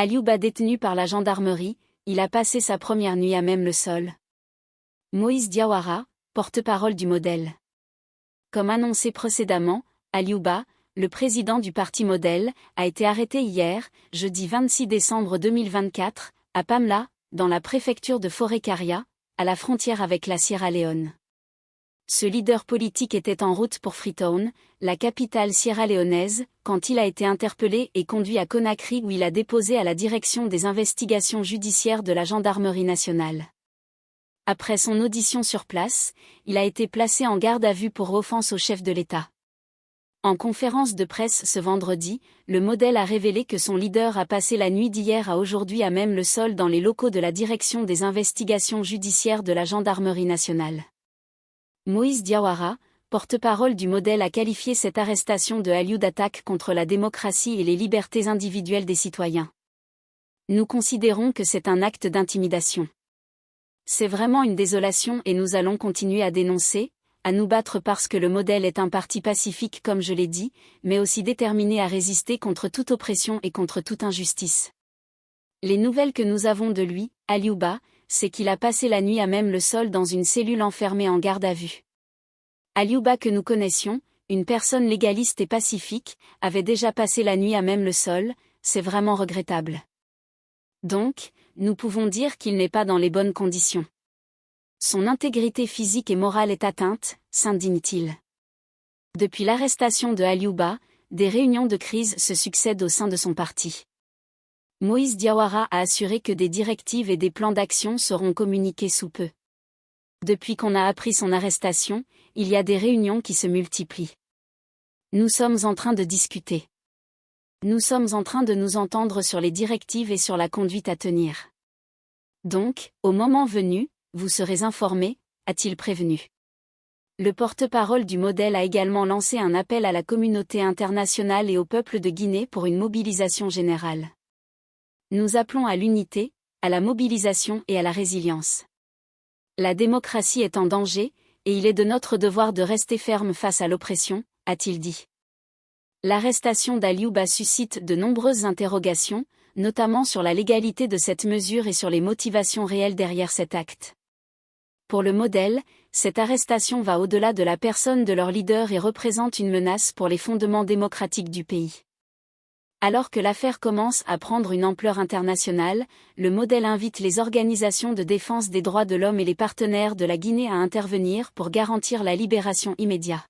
Aliouba détenu par la gendarmerie, il a passé sa première nuit à même le sol. Moïse Diawara, porte-parole du Modèle. Comme annoncé précédemment, Aliouba, le président du parti Modèle, a été arrêté hier, jeudi 26 décembre 2024, à Pamla, dans la préfecture de Forêt-Caria, à la frontière avec la Sierra Leone. Ce leader politique était en route pour Freetown, la capitale sierra-léonaise, quand il a été interpellé et conduit à Conakry où il a déposé à la direction des investigations judiciaires de la gendarmerie nationale. Après son audition sur place, il a été placé en garde à vue pour offense au chef de l'État. En conférence de presse ce vendredi, le Modèle a révélé que son leader a passé la nuit d'hier à aujourd'hui à même le sol dans les locaux de la direction des investigations judiciaires de la gendarmerie nationale. Moïse Diawara, porte-parole du Modèle, a qualifié cette arrestation de Aliou d'attaque contre la démocratie et les libertés individuelles des citoyens. Nous considérons que c'est un acte d'intimidation. C'est vraiment une désolation et nous allons continuer à dénoncer, à nous battre parce que le Modèle est un parti pacifique comme je l'ai dit, mais aussi déterminé à résister contre toute oppression et contre toute injustice. Les nouvelles que nous avons de lui, Aliouba, c'est qu'il a passé la nuit à même le sol dans une cellule enfermée en garde à vue. Aliouba que nous connaissions, une personne légaliste et pacifique, avait déjà passé la nuit à même le sol, c'est vraiment regrettable. Donc, nous pouvons dire qu'il n'est pas dans les bonnes conditions. Son intégrité physique et morale est atteinte, s'indigne-t-il. Depuis l'arrestation de Aliouba, des réunions de crise se succèdent au sein de son parti. Moïse Diawara a assuré que des directives et des plans d'action seront communiqués sous peu. Depuis qu'on a appris son arrestation, il y a des réunions qui se multiplient. Nous sommes en train de discuter. Nous sommes en train de nous entendre sur les directives et sur la conduite à tenir. Donc, au moment venu, vous serez informés, a-t-il prévenu. Le porte-parole du Modèle a également lancé un appel à la communauté internationale et au peuple de Guinée pour une mobilisation générale. Nous appelons à l'unité, à la mobilisation et à la résilience. La démocratie est en danger, et il est de notre devoir de rester ferme face à l'oppression, a-t-il dit. L'arrestation d'Aliouba suscite de nombreuses interrogations, notamment sur la légalité de cette mesure et sur les motivations réelles derrière cet acte. Pour le Modèle, cette arrestation va au-delà de la personne de leur leader et représente une menace pour les fondements démocratiques du pays. Alors que l'affaire commence à prendre une ampleur internationale, le Modèle invite les organisations de défense des droits de l'homme et les partenaires de la Guinée à intervenir pour garantir la libération immédiate.